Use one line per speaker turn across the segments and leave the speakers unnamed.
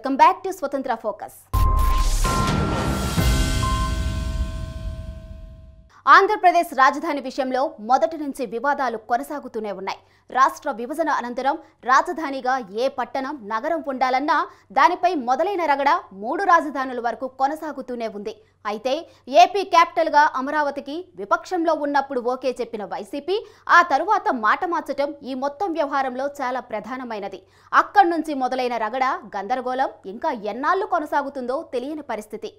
Welcome back to స్వతంత్ర focus. Andhra Pradesh రాజధాని విషయంలో మొదటి నుంచి వివాదాలు కొనసాగుతూనే ఉన్నాయి. రాష్ట్ర విభజన అనంతరం రాజధానిగా ఏ పట్టణం, నగరం ఉండాలన్నా దానిపై మొదలైన రగడ 3 రాజధానుల వరకు కొనసాగుతూనే ఉంది. అయితే ఏపీ క్యాపిటల్గా అమరావతికి విపక్షంలో ఉన్నప్పుడు ఓకే చెప్పిన వైసీపీ ఆ తరువాత మాట మార్చటం ఈ మొత్తం వ్యవహారంలో చాలా ప్రధానమైనది. అక్కడి నుంచి మొదలైన రగడ, గందరగోళం ఇంకా ఎన్నాళ్లు కొనసాగుతుందో తెలియని పరిస్థితి.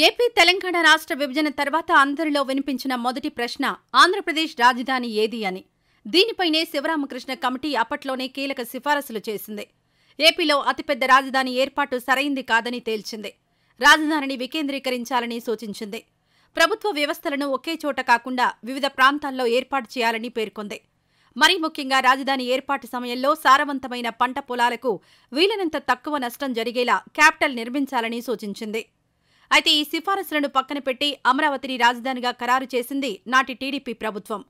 ఏపీ తెలంగాణ రాష్ట్ర విభజన తర్వాత అందరిలో వినిపించిన మొదటి ప్రశ్న ఆంధ్రప్రదేశ్ రాజధాని ఏది అని. దీనిపైనే శివరామకృష్ణ కమిటీ అప్పట్లోనే కీలక సిఫారసులు చేసింది. ఏపీలో అతిపెద్ద రాజధాని ఏర్పాటు సరైంది కాదని తేల్చింది. రాజధానిని వికేంద్రీకరించాలని సూచించింది. ప్రభుత్వ వ్యవస్థలను ఒకే చోట కాకుండా వివిధ ప్రాంతాల్లో ఏర్పాటు చేయాలని పేర్కొంది. మరీ ముఖ్యంగా రాజధాని ఏర్పాటు సమయంలో సారవంతమైన పంట పొలాలకు వీలైనంత తక్కువ నష్టం జరిగేలా క్యాపిటల్ నిర్మించాలని సూచించింది. అయితే ఈ సిఫారసులను పక్కన పెట్టి అమరావతిని రాజధానిగా ఖరారు చేసింది నాటి టీడీపీ ప్రభుత్వం.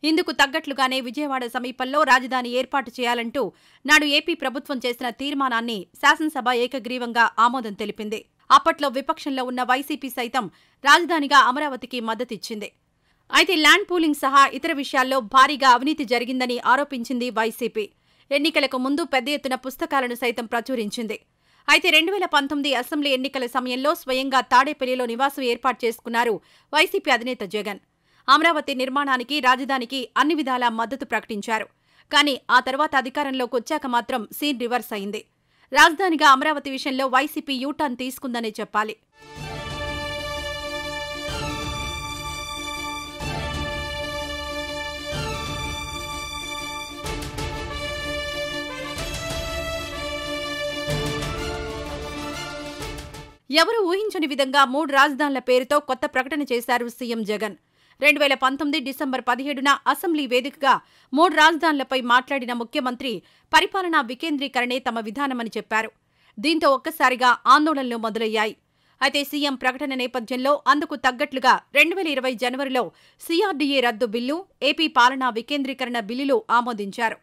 ఇందుకు తగ్గట్లుగానే విజయవాడ సమీపంలో రాజధాని ఏర్పాటు చేయాలంటూ నాడు ఏపీ ప్రభుత్వం చేసిన తీర్మానాన్ని శాసనసభ ఏకగ్రీవంగా ఆమోదం తెలిపింది. అప్పట్లో విపక్షంలో ఉన్న వైసీపీ సైతం రాజధానిగా అమరావతికి మద్దతిచ్చింది. అయితే ల్యాండ్ పూలింగ్ సహా ఇతర విషయాల్లో భారీగా అవినీతి జరిగిందని ఆరోపించింది వైసీపీ. ఎన్నికలకు ముందు పెద్ద ఎత్తున పుస్తకాలను సైతం ప్రచురించింది. అయితే 2019 అసెంబ్లీ ఎన్నికల సమయంలో స్వయంగా తాడేపల్లిలో నివాసం ఏర్పాటు చేసుకున్నారు వైసీపీ అధినేత జగన్. అమరావతి నిర్మాణానికి, రాజధానికి అన్ని విధాలా మద్దతు ప్రకటించారు. కానీ ఆ తర్వాత అధికారంలోకి వచ్చాక మాత్రం సీన్ రివర్స్ అయింది. రాజధానిగా అమరావతి విషయంలో వైసీపీ యూటర్న్ తీసుకుందనే చెప్పాలి. ఎవరూ ఊహించని విధంగా 3 రాజధానుల పేరుతో కొత్త ప్రకటన చేశారు సీఎం జగన్. 2019 డిసెంబర్ 17న అసెంబ్లీ వేదికగా 3 రాజధానులపై మాట్లాడిన ముఖ్యమంత్రి పరిపాలనా వికేంద్రీకరణే తమ విధానమని చెప్పారు. దీంతో ఒక్కసారిగా ఆందోళనలు మొదలయ్యాయి. అయితే సీఎం ప్రకటన నేపథ్యంలో అందుకు తగ్గట్లుగా 2020 జనవరిలో సీఆర్డీఏ రద్దు బిల్లు, ఏపీ పాలనా వికేంద్రీకరణ బిల్లులు ఆమోదించారు.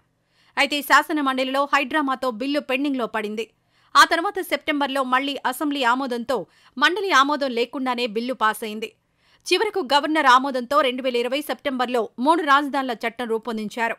అయితే శాసనమండలిలో హైడ్రామాతో బిల్లు పెండింగ్లో పడింది. ఆ తర్వాత సెప్టెంబర్లో మళ్లీ అసెంబ్లీ ఆమోదంతో, మండలి ఆమోదం లేకుండానే బిల్లు పాస్ అయింది. చివరకు గవర్నర్ ఆమోదంతో 2020 సెప్టెంబర్లో 3 రాజధానుల చట్టం రూపొందించారు.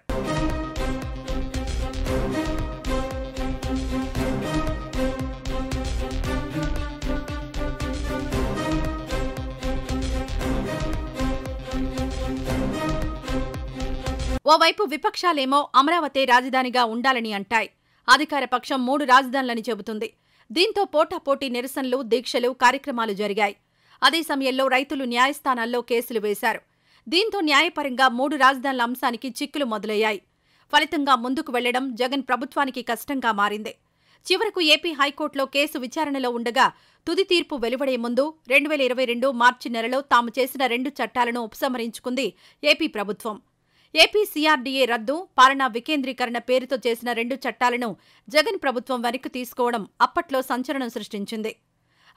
ఓవైపు విపక్షాలేమో అమరావతి రాజధానిగా ఉండాలని అంటాయి. అధికార పక్షం 3 రాజధానులని చెబుతుంది. దీంతో పోటాపోటీ నిరసనలు, దీక్షలు, కార్యక్రమాలు జరిగాయి. అదే సమయంలో రైతులు న్యాయస్థానాల్లో కేసులు వేశారు. దీంతో న్యాయపరంగా 3 రాజధానుల అంశానికి చిక్కులు మొదలయ్యాయి. ఫలితంగా ముందుకు వెళ్లడం జగన్ ప్రభుత్వానికి కష్టంగా మారింది. చివరకు ఏపీ హైకోర్టులో కేసు విచారణలో ఉండగా తుది తీర్పు వెలువడే ముందు 2022 మార్చి నెలలో తాము చేసిన 2 చట్టాలను ఉపసంహరించుకుంది ఏపీ ప్రభుత్వం. ఏపీ సీఆర్డీఏ రద్దు, పాలనా వికేంద్రీకరణ పేరుతో చేసిన 2 చట్టాలను జగన్ ప్రభుత్వం వెనక్కి తీసుకోవడం అప్పట్లో సంచలనం సృష్టించింది.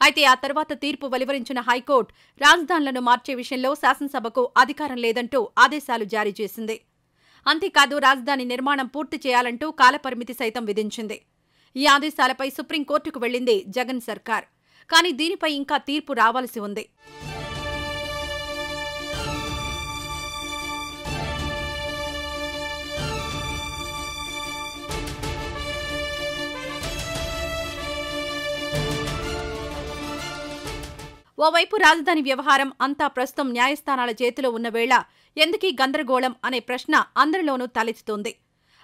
అయితే ఆ తర్వాత తీర్పు వెలువరించిన హైకోర్టు రాజధానులను మార్చే విషయంలో శాసనసభకు అధికారం లేదంటూ ఆదేశాలు జారీ చేసింది. అంతేకాదు రాజధాని నిర్మాణం పూర్తి చేయాలంటూ కాలపరిమితి సైతం విధించింది. ఈ ఆదేశాలపై సుప్రీంకోర్టుకు వెళ్లింది జగన్ సర్కార్. కానీ దీనిపై ఇంకా తీర్పు రావాల్సి ఉంది. ఓవైపు రాజధాని వ్యవహారం అంతా ప్రస్తుతం న్యాయస్థానాల చేతిలో ఉన్న వేళ ఎందుకీ గందరగోళం అనే ప్రశ్న అందరిలోనూ తలెత్తుతోంది.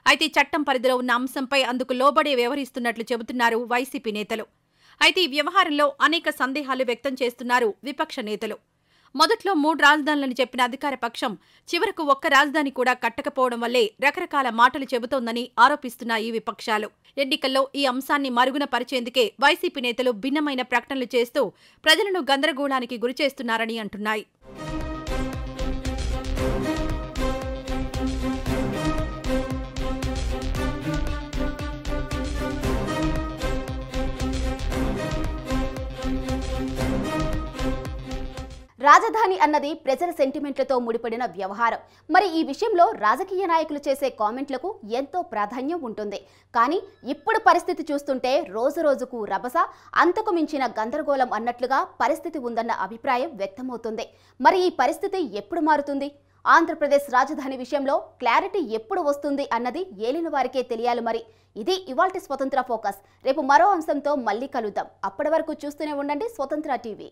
అయితే చట్టం పరిధిలో ఉన్న అంశంపై అందుకు లోబడే వ్యవహరిస్తున్నట్లు చెబుతున్నారు వైసీపీ నేతలు. అయితే ఈ వ్యవహారంలో అనేక సందేహాలు వ్యక్తం చేస్తున్నారు విపక్ష నేతలు. మొదట్లో 3 రాజధానులను చెప్పిన అధికార పక్షం చివరకు ఒక్క రాజధాని కూడా కట్టకపోవడం వల్లే రకరకాల మాటలు చెబుతోందని ఆరోపిస్తున్నాయి విపక్షాలు. ఎన్నికల్లో ఈ అంశాన్ని మరుగున పరిచేందుకే వైసీపీ నేతలు భిన్నమైన ప్రకటనలు చేస్తూ ప్రజలను గందరగోళానికి గురిచేస్తున్నారని అంటున్నాయి.
రాజధాని అన్నది ప్రజల సెంటిమెంట్లతో ముడిపడిన వ్యవహారం. మరి ఈ విషయంలో రాజకీయ నాయకులు చేసే కామెంట్లకు ఎంతో ప్రాధాన్యం ఉంటుంది. కానీ ఇప్పుడు పరిస్థితి చూస్తుంటే రోజురోజుకు రభస, అంతకు మించిన గందరగోళం అన్నట్లుగా పరిస్థితి ఉందన్న అభిప్రాయం వ్యక్తమవుతుంది. మరి ఈ పరిస్థితి ఎప్పుడు మారుతుంది? ఆంధ్రప్రదేశ్ రాజధాని విషయంలో క్లారిటీ ఎప్పుడు వస్తుంది అన్నది ఏలిన వారికే తెలియాలి. మరి ఇది ఇవాల్టి స్వతంత్ర ఫోకస్. రేపు మరో అంశంతో మళ్ళీ కలుద్దాం. అప్పటి వరకు చూస్తూనే ఉండండి స్వతంత్ర టీవీ.